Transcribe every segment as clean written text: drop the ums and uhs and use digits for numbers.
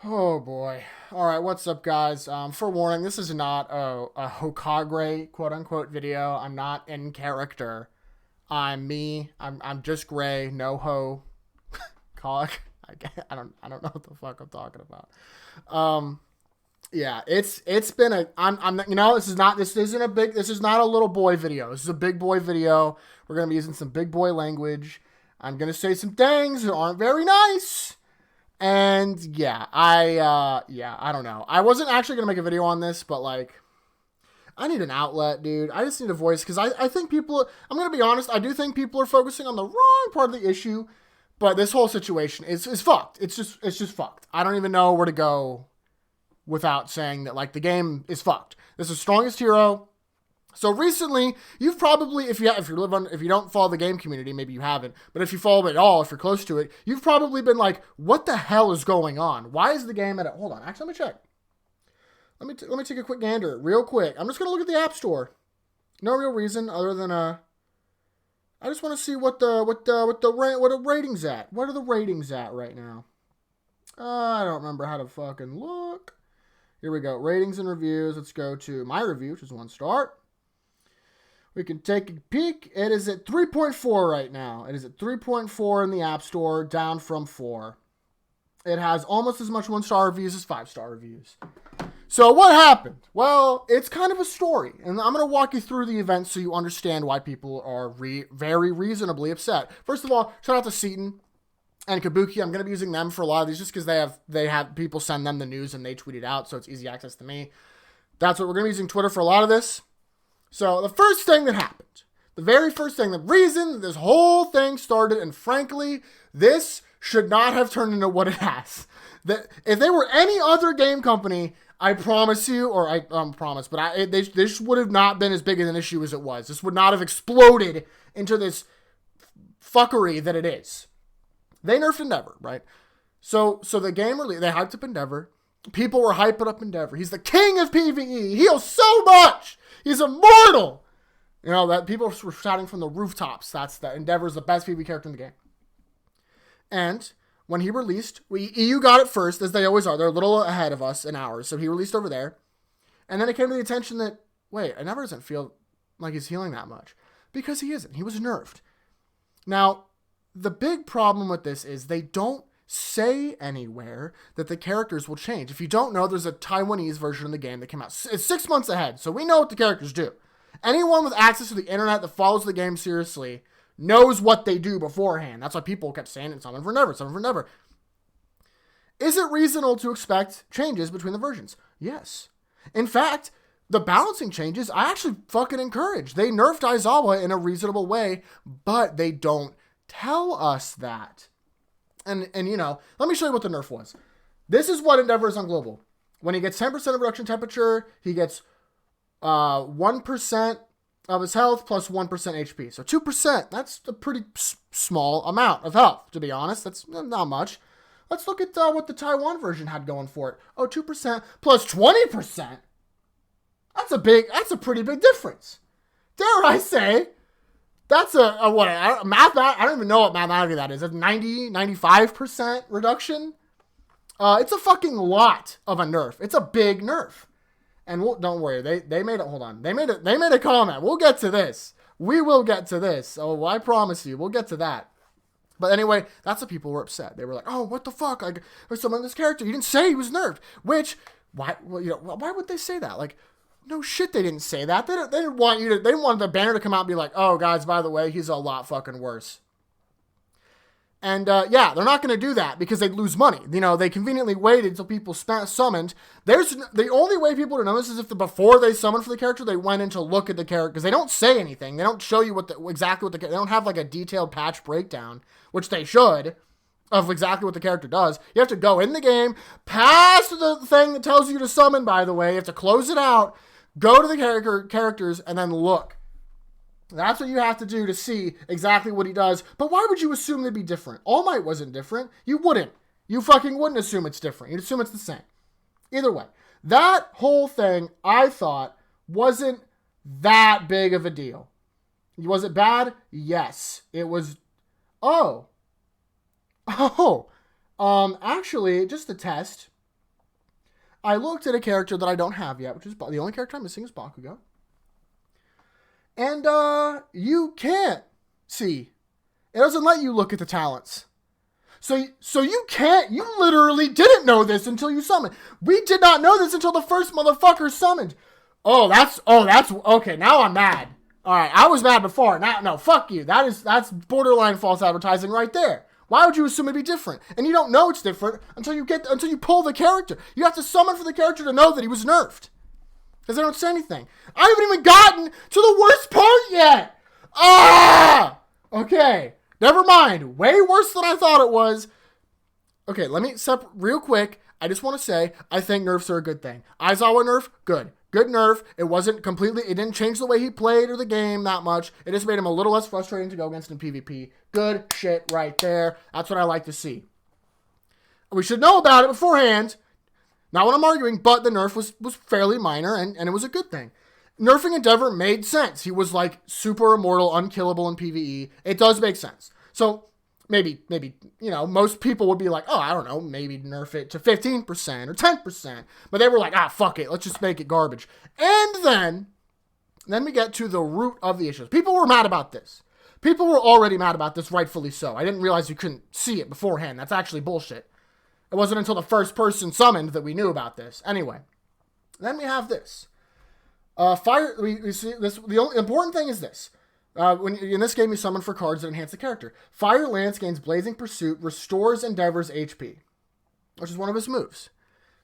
Oh boy. All right, what's up, guys? For warning, this is not a Hokage quote unquote video. I'm not in character. I'm me. I'm just gray. No ho. Cog. I don't know what the fuck I'm talking about. Um. Yeah, it's been a I'm this is not a little boy video. This is a big boy video. We're gonna be using some big boy language. I'm gonna say some things that aren't very nice. And I don't know. I wasn't actually gonna make a video on this, but like I need an outlet, dude. I just need a voice because I think people I'm gonna be honest, I do think people are focusing on the wrong part of the issue, but this whole situation is fucked. It's just fucked. I don't even know where to go without saying that like the game is fucked. This is strongest hero. So recently, you've probably, if you don't follow the game community, maybe you haven't, but if you follow it at all, if you're close to it, you've probably been like, what the hell is going on? Why is the game at a, hold on, actually, let me check. Let me take a quick gander, real quick. I'm just going to look at the App Store. No real reason other than, I just want to see what the ratings at. What are the ratings at right now? I don't remember how to fucking look. Here we go. Ratings and reviews. Let's go to my review, which is 1 star. We can take a peek. It is at 3.4 right now. It is at 3.4 in the App Store, down from 4. It has almost as much 1 star reviews as 5 star reviews. So what happened? Well, it's kind of a story, and I'm going to walk you through the event so you understand why people are very reasonably upset. First of all, shout out to Seaton and Kabuki. I'm going to be using them for a lot of these just because they have people send them the news and they tweet it out, so it's easy access to me. That's what we're going to be using Twitter for a lot of this. So the first thing that happened, the very first thing, the reason this whole thing started, and frankly, this should not have turned into what it has. That if they were any other game company, I promise you, or I promise, but this would have not been as big of an issue as it was. This would not have exploded into this fuckery that it is. They nerfed Endeavor, right? So the game release, they hyped up Endeavor. People were hyping up Endeavor. He's the king of PvE. He heals so much. He's immortal. You know, that people were shouting from the rooftops. That's that Endeavor's the best PvE character in the game. And when he released, EU got it first, as they always are. They're a little ahead of us in hours. So he released over there. And then it came to the attention that, wait, Endeavor doesn't feel like he's healing that much. Because he isn't. He was nerfed. Now, the big problem with this is they don't say anywhere that the characters will change. If you don't know, there's a Taiwanese version of the game that came out. It's 6 months ahead, so we know what the characters do. Anyone with access to the internet that follows the game seriously knows what they do beforehand. That's why people kept saying it's something for never, something for never. Is it reasonable to expect changes between the versions? Yes. In fact, the balancing changes, I actually fucking encourage. They nerfed Aizawa in a reasonable way, but they don't tell us that. And you know, let me show you what the nerf was. This is what Endeavor is on global. When he gets 10% of reduction temperature, he gets 1% of his health plus 1% HP. So 2%, that's a pretty small amount of health, to be honest. That's not much. Let's look at what the Taiwan version had going for it. Oh, 2% plus 20%. That's a pretty big difference. Dare I say, that's math. I don't even know what mathematically that is. That's 95% reduction. It's a fucking lot of a nerf. It's a big nerf. And don't worry, they made it. Hold on, they made a comment. We'll get to this. We will get to this. Oh, I promise you, we'll get to that. But anyway, that's what people were upset. They were like, "Oh, what the fuck? Like, there's someone in this character. You didn't say he was nerfed." Which, why? Well, you know, why would they say that? Like, no shit, they didn't say that. They didn't want you to. They didn't want the banner to come out and be like, "Oh, guys, by the way, he's a lot fucking worse." And yeah, they're not going to do that because they'd lose money. You know, they conveniently waited until people summoned. There's the only way people would know this is if before they summoned for the character, they went in to look at the character because they don't say anything. They don't show you exactly what they don't have like a detailed patch breakdown, which they should, of exactly what the character does. You have to go in the game, past the thing that tells you to summon. By the way, you have to close it out, go to the characters, and then look. That's what you have to do to see exactly what he does. But why would you assume they'd be different? All Might wasn't different. You wouldn't. You fucking wouldn't assume it's different. You'd assume it's the same. Either way, that whole thing, I thought, wasn't that big of a deal. Was it bad? Yes. It was... Oh. Actually, just a test. I looked at a character that I don't have yet, which is the only character I'm missing is Bakugo. And you can't see. It doesn't let you look at the talents. So you can't, you literally didn't know this until you summoned. We did not know this until the first motherfucker summoned. That's, okay, now I'm mad. Alright, I was mad before. Now, no, fuck you. That's borderline false advertising right there. Why would you assume it'd be different? And you don't know it's different until you pull the character. You have to summon for the character to know that he was nerfed. Because they don't say anything. I haven't even gotten to the worst part yet. Okay. Never mind. Way worse than I thought it was. Okay, let me real quick. I just want to say, I think nerfs are a good thing. Aizawa nerf, good. Good nerf. It didn't change the way he played or the game that much. It just made him a little less frustrating to go against in PvP. Good shit right there. That's what I like to see. We should know about it beforehand. Not what I'm arguing, but the nerf was fairly minor, and it was a good thing. Nerfing Endeavor made sense. He was like super immortal, unkillable in PvE. It does make sense. So maybe, most people would be like, oh, I don't know, maybe nerf it to 15% or 10%. But they were like, fuck it. Let's just make it garbage. And then we get to the root of the issues. People were mad about this. People were already mad about this, rightfully so. I didn't realize you couldn't see it beforehand. That's actually bullshit. It wasn't until the first person summoned that we knew about this. Anyway, then we have this. We see this. The only important thing is this. When in this game, you summon for cards that enhance the character. Fire Lance gains Blazing Pursuit, restores Endeavor's HP, which is one of his moves.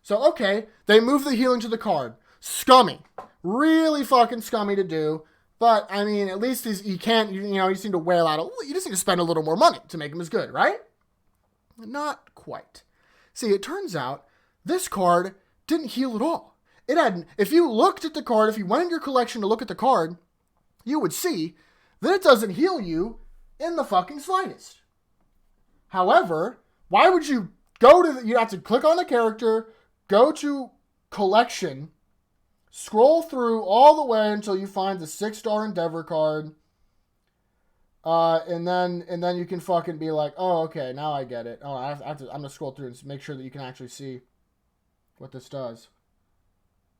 So, okay, they move the healing to the card. Scummy. Really fucking scummy to do. But, I mean, at least you can't, you just need to wail out, you just need to spend a little more money to make him as good, right? Not quite. See, it turns out this card didn't heal at all. If you looked at the card, if you went in your collection to look at the card, you would see that it doesn't heal you in the fucking slightest. However, why would you you have to click on the character, go to collection, scroll through all the way until you find the 6-star Endeavor card, and then you can fucking be like, oh, okay, now I get it. Oh, I'm gonna scroll through and make sure that you can actually see what this does.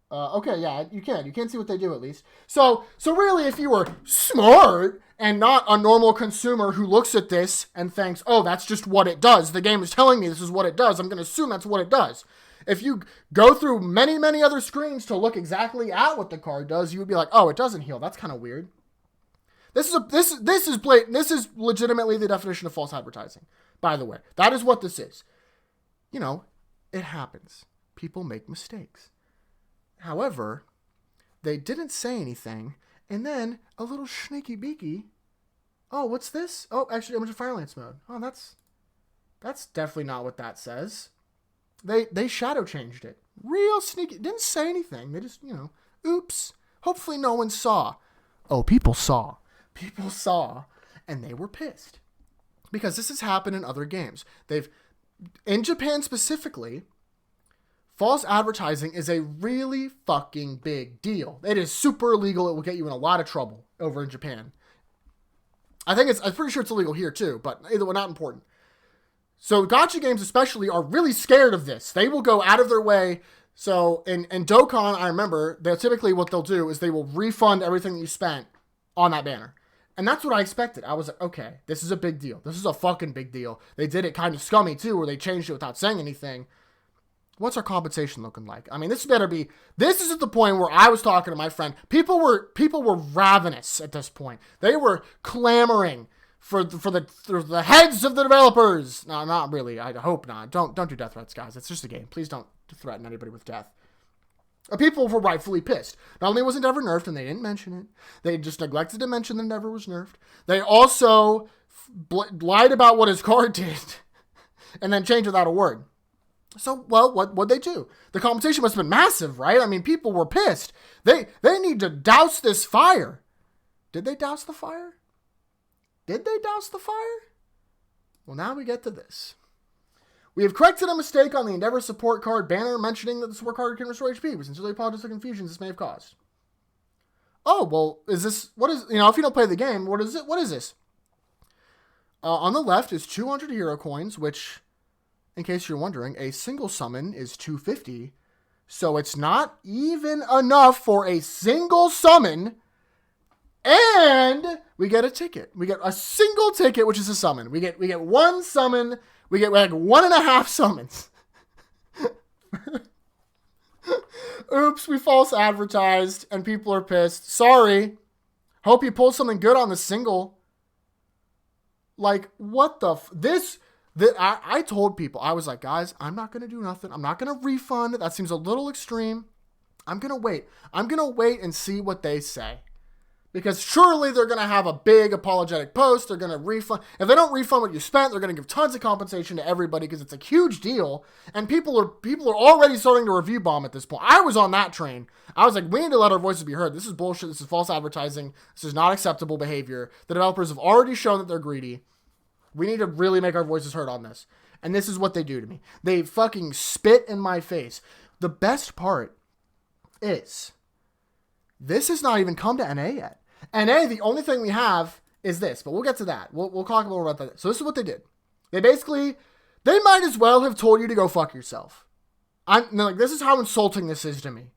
Okay, yeah, you can see what they do at least. So really, if you were smart and not a normal consumer who looks at this and thinks, oh, that's just what it does. The game is telling me this is what it does. I'm going to assume that's what it does. If you go through many, many other screens to look exactly at what the card does, you would be like, oh, it doesn't heal. That's kind of weird. This is legitimately the definition of false advertising, by the way. That is what this is. It happens. People make mistakes. However, they didn't say anything, and then a little sneaky beaky. Oh, what's this? Oh, actually, I'm in Fire Lance mode. Oh, that's definitely not what that says. They shadow changed it. Real sneaky. Didn't say anything. They just, oops. Hopefully no one saw. Oh, people saw. People saw, and they were pissed. Because this has happened in other games. In Japan specifically, false advertising is a really fucking big deal. It is super illegal. It will get you in a lot of trouble over in Japan. I'm pretty sure it's illegal here too, but either way, not important. So gacha games especially are really scared of this. They will go out of their way. So in Dokkan, I remember, typically what they'll do is they will refund everything that you spent on that banner. And that's what I expected. I was like, okay, this is a big deal. This is a fucking big deal. They did it kind of scummy too, where they changed it without saying anything. What's our compensation looking like? I mean, this is at the point where I was talking to my friend. People were ravenous at this point. They were clamoring for the heads of the developers. No, not really. I hope not. Don't do death threats, guys. It's just a game. Please don't threaten anybody with death. People were rightfully pissed. Not only was Endeavor nerfed, and they didn't mention it, they just neglected to mention that Endeavor was nerfed. They also lied about what his card did, and then changed without a word. So, well, what'd they do? The compensation must have been massive, right? I mean, people were pissed. They need to douse this fire. Did they douse the fire? Did they douse the fire? Well, now we get to this. We have corrected a mistake on the Endeavor support card banner mentioning that the support card can restore HP. We sincerely apologize for the confusion this may have caused. Oh, well, if you don't play the game, what is it? What is this? On the left is 200 hero coins, which, in case you're wondering, a single summon is 250. So it's not even enough for a single summon. And we get a ticket. We get a single ticket, which is a summon. We get one summon. We get like 1.5 summons. Oops, we false advertised and people are pissed. Sorry. Hope you pull something good on the single. Like, what the I told people, I was like, guys, I'm not going to do nothing. I'm not going to refund. That seems a little extreme. I'm going to wait. I'm going to wait and see what they say. Because surely they're going to have a big apologetic post. They're going to refund. If they don't refund what you spent, they're going to give tons of compensation to everybody because it's a huge deal. And people are already starting to review bomb at this point. I was on that train. I was like, we need to let our voices be heard. This is bullshit. This is false advertising. This is not acceptable behavior. The developers have already shown that they're greedy. We need to really make our voices heard on this. And this is what they do to me. They fucking spit in my face. The best part is, this has not even come to NA yet. NA, the only thing we have is this, but we'll get to that. We'll talk a little about that. So this is what they did. They might as well have told you to go fuck yourself. This is how insulting this is to me.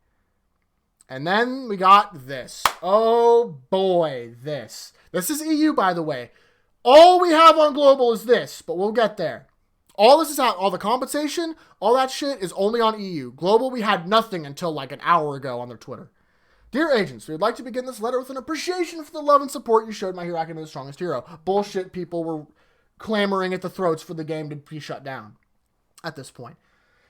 And then we got this. Oh boy, this. This is EU, by the way. All we have on global is this, but we'll get there. All this is out, all the compensation, all that shit is only on EU. Global, we had nothing until like an hour ago on their Twitter. Dear agents, we would like to begin this letter with an appreciation for the love and support you showed My Hero Academia: The Strongest Hero. Bullshit, people were clamoring at the throats for the game to be shut down at this point.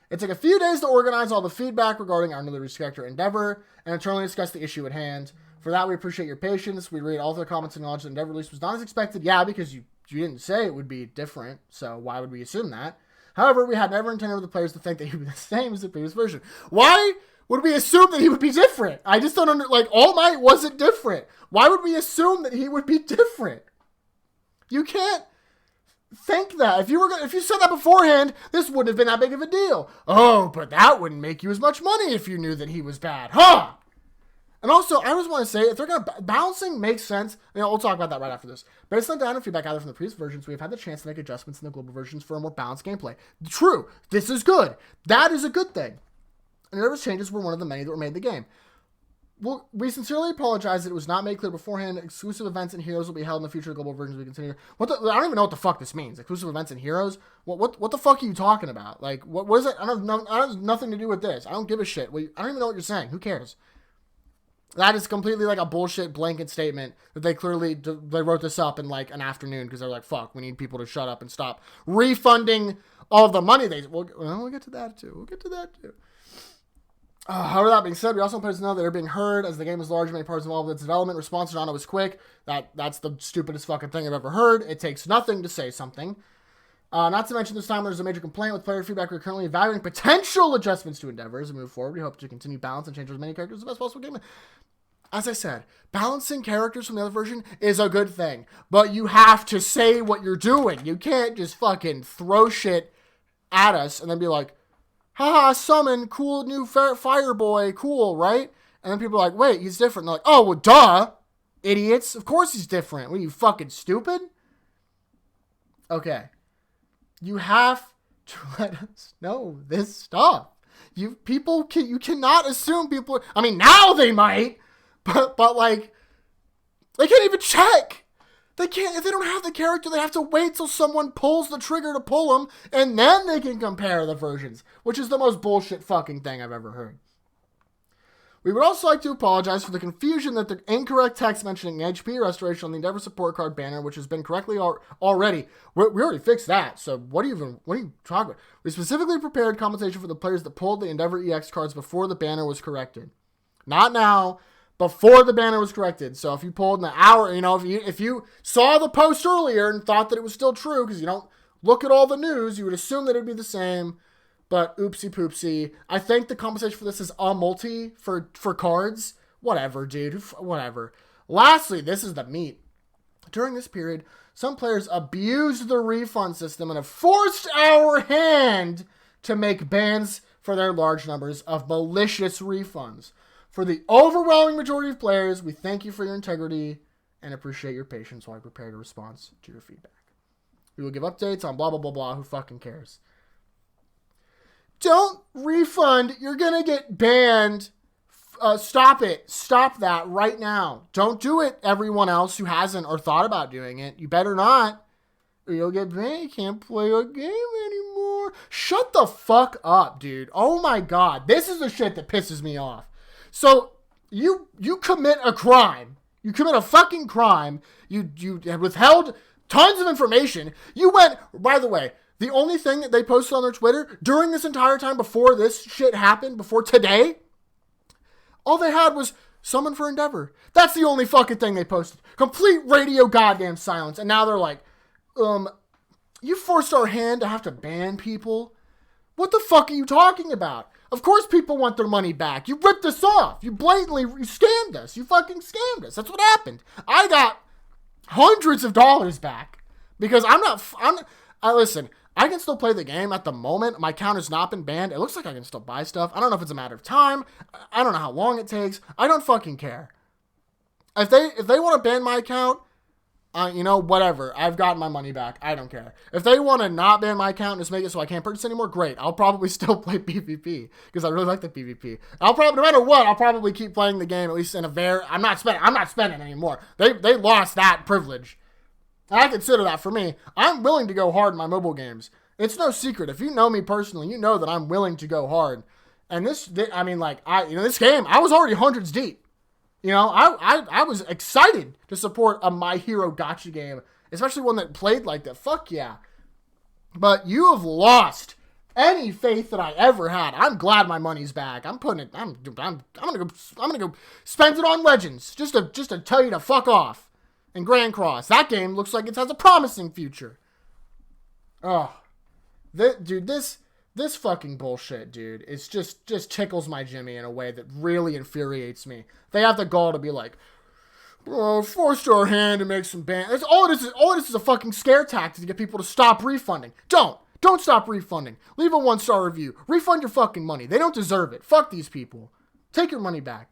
It took a few days to organize all the feedback regarding our newly released character Endeavor and internally discuss the issue at hand. For that, we appreciate your patience. We read all the comments and acknowledge that Endeavor release was not as expected. Yeah, because you didn't say it would be different, so why would we assume that? However, we had never intended for the players to think that he would be the same as the previous version. Why would we assume that he would be different? I just don't All Might wasn't different. Why would we assume that he would be different? You can't think that. If you said that beforehand, this wouldn't have been that big of a deal. Oh, but that wouldn't make you as much money if you knew that he was bad. Huh? And also, I just want to say, if they're going to... Balancing makes sense. We'll talk about that right after this. Based on data and feedback gathered from the previous versions, we have had the chance to make adjustments in the global versions for a more balanced gameplay. True. This is good. That is a good thing. And Endeavor's changes were one of the many that were made in the game. Well, we sincerely apologize that it was not made clear beforehand. Exclusive events and heroes will be held in the future global versions we continue. I don't even know what the fuck this means. Exclusive events and heroes? What the fuck are you talking about? Like, what is it? I have nothing to do with this. I don't give a shit. I don't even know what you're saying. Who cares? That is completely like a bullshit blanket statement that they wrote this up in like an afternoon because they're like, fuck, we need people to shut up and stop refunding all of the money we'll get to that too. However, that being said, we also want players to know that they're being heard as the game is large and many parts involved with its development. Response on it was quick. That's the stupidest fucking thing I've ever heard. It takes nothing to say something. Not to mention this time there's a major complaint with player feedback. We're currently evaluating potential adjustments to Endeavor as we move forward. We hope to continue balance and change as many characters as the best possible game. As I said, balancing characters from the other version is a good thing, but you have to say what you're doing. You can't just fucking throw shit at us and then be like, haha, summon, cool new fire boy, cool, right? And then people are like, wait, he's different. And they're like, oh, well, duh, idiots. Of course he's different. What are you, fucking stupid? Okay. You have to let us know this stuff. You cannot assume people, I mean, now they might, but like, they can't even check. They can't, if they don't have the character, they have to wait till someone pulls the trigger to pull them, and then they can compare the versions, which is the most bullshit fucking thing I've ever heard. We would also like to apologize for the confusion that the incorrect text mentioning HP restoration on the Endeavor support card banner, which has been correctly already. We already fixed that, so what are you talking about? We specifically prepared compensation for the players that pulled the Endeavor EX cards before the banner was corrected. Not now. Before the banner was corrected. So if you pulled in an hour, if you saw the post earlier and thought that it was still true, because you don't look at all the news, you would assume that it'd be the same. But oopsie poopsie. I think the compensation for this is a multi for cards. Whatever, dude. Whatever. Lastly, this is the meat. During this period, some players abused the refund system and have forced our hand to make bans for their large numbers of malicious refunds. For the overwhelming majority of players, we thank you for your integrity and appreciate your patience while I prepare a response to your feedback. We will give updates on blah, blah, blah, blah. Who fucking cares? Don't refund. You're going to get banned. Stop it. Stop that right now. Don't do it, everyone else who hasn't or thought about doing it. You better not. Or you'll get banned. You can't play a game anymore. Shut the fuck up, dude. Oh my God. This is the shit that pisses me off. So you commit a crime. You commit a fucking crime. You withheld tons of information. You went, by the way, the only thing that they posted on their Twitter during this entire time before this shit happened, before today, all they had was summon for Endeavor. That's the only fucking thing they posted. Complete radio goddamn silence. And now they're like, you forced our hand to have to ban people? What the fuck are you talking about? Of course people want their money back. You ripped us off. You blatantly scammed us. You fucking scammed us. That's what happened. I got hundreds of dollars back because listen, I can still play the game at the moment. My account has not been banned. It looks like I can still buy stuff. I don't know if it's a matter of time. I don't know how long it takes. I don't fucking care. If they want to ban my account, whatever. I've gotten my money back. I don't care. If they want to not ban my account and just make it so I can't purchase anymore, great. I'll probably still play PvP because I really like the PvP. No matter what, I'll probably keep playing the game at least in I'm not spending anymore. They lost that privilege. And I consider that for me. I'm willing to go hard in my mobile games. It's no secret. If you know me personally, you know that I'm willing to go hard. And this game, I was already hundreds deep. I was excited to support a My Hero gacha game, especially one that played like that. Fuck yeah. But you have lost any faith that I ever had. I'm glad my money's back. I'm gonna go spend it on Legends just to tell you to fuck off. And Grand Cross. That game looks like it has a promising future. Oh. This fucking bullshit, dude. It's just tickles my Jimmy in a way that really infuriates me. They have the gall to be like, forced our hand to make some ban. All it is a fucking scare tactic to get people to stop refunding. Don't stop refunding. Leave a 1-star review. Refund your fucking money. They don't deserve it. Fuck these people. Take your money back.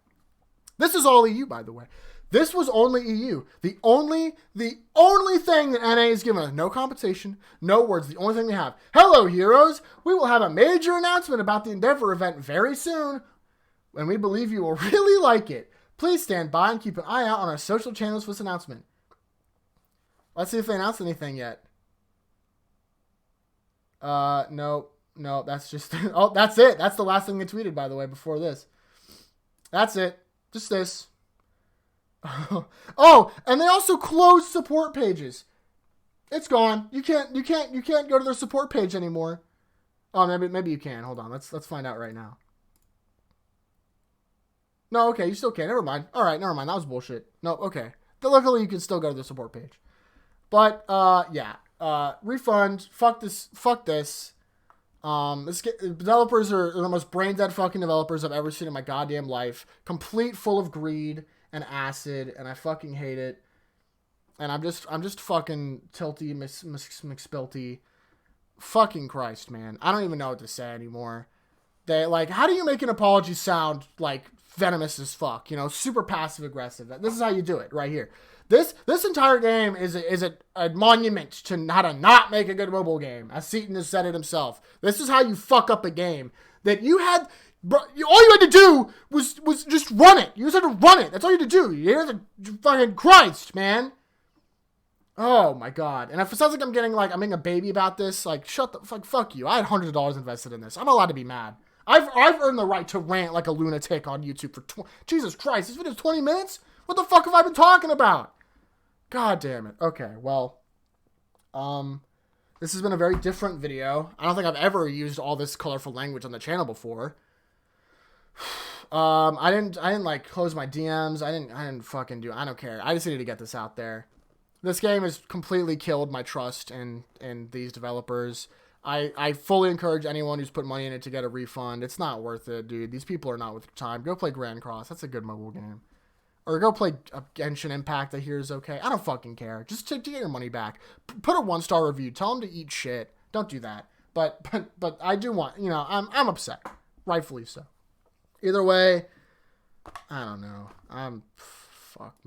This is all EU, by the way. This was only EU. The only thing that NA has given us, no compensation, no words, the only thing they have. Hello, heroes. We will have a major announcement about the Endeavor event very soon, and we believe you will really like it. Please stand by and keep an eye out on our social channels for this announcement. Let's see if they announced anything yet. No, that's just, oh, that's it. That's the last thing they tweeted, by the way, before this. That's it. Just this. Oh, and they also closed support pages. It's gone. You can't go to their support page anymore. Oh, maybe you can. Hold on. Let's find out right now. No, okay, you still can. Never mind. All right, never mind. That was bullshit. No, okay. But luckily, you can still go to the support page. But yeah. Refund. Fuck this. Developers are the most brain dead fucking developers I've ever seen in my goddamn life. Complete full of greed and acid, and I fucking hate it. And I'm just fucking tilty, McSpilty. Fucking Christ, man. I don't even know what to say anymore. How do you make an apology sound like venomous as fuck? Super passive aggressive. This is how you do it right here. This entire game is a monument to how to not make a good mobile game. As Seaton has said it himself. This is how you fuck up a game that you had. Bro, all you had to do was just run it. You just had to run it. That's all you had to do. You had to fucking Christ, man. Oh my God. And if it sounds like I'm being a baby about this, shut the fuck you. I had hundreds of dollars invested in this. I'm allowed to be mad. I've earned the right to rant like a lunatic on YouTube for Jesus Christ. This video's 20 minutes? What the fuck have I been talking about? God damn it. Okay, well, this has been a very different video. I don't think I've ever used all this colorful language on the channel before. I didn't close my DMs. I didn't fucking I don't care. I just needed to get this out there. This game has completely killed my trust in these developers. I fully encourage anyone who's put money in it to get a refund. It's not worth it, dude. These people are not worth your time. Go play Grand Cross. That's a good mobile game. Or go play Genshin Impact. I hear is okay. I don't fucking care. Just to get your money back. Put a 1-star review. Tell them to eat shit. Don't do that. But I do want, I'm upset. Rightfully so. Either way, I don't know. Fuck.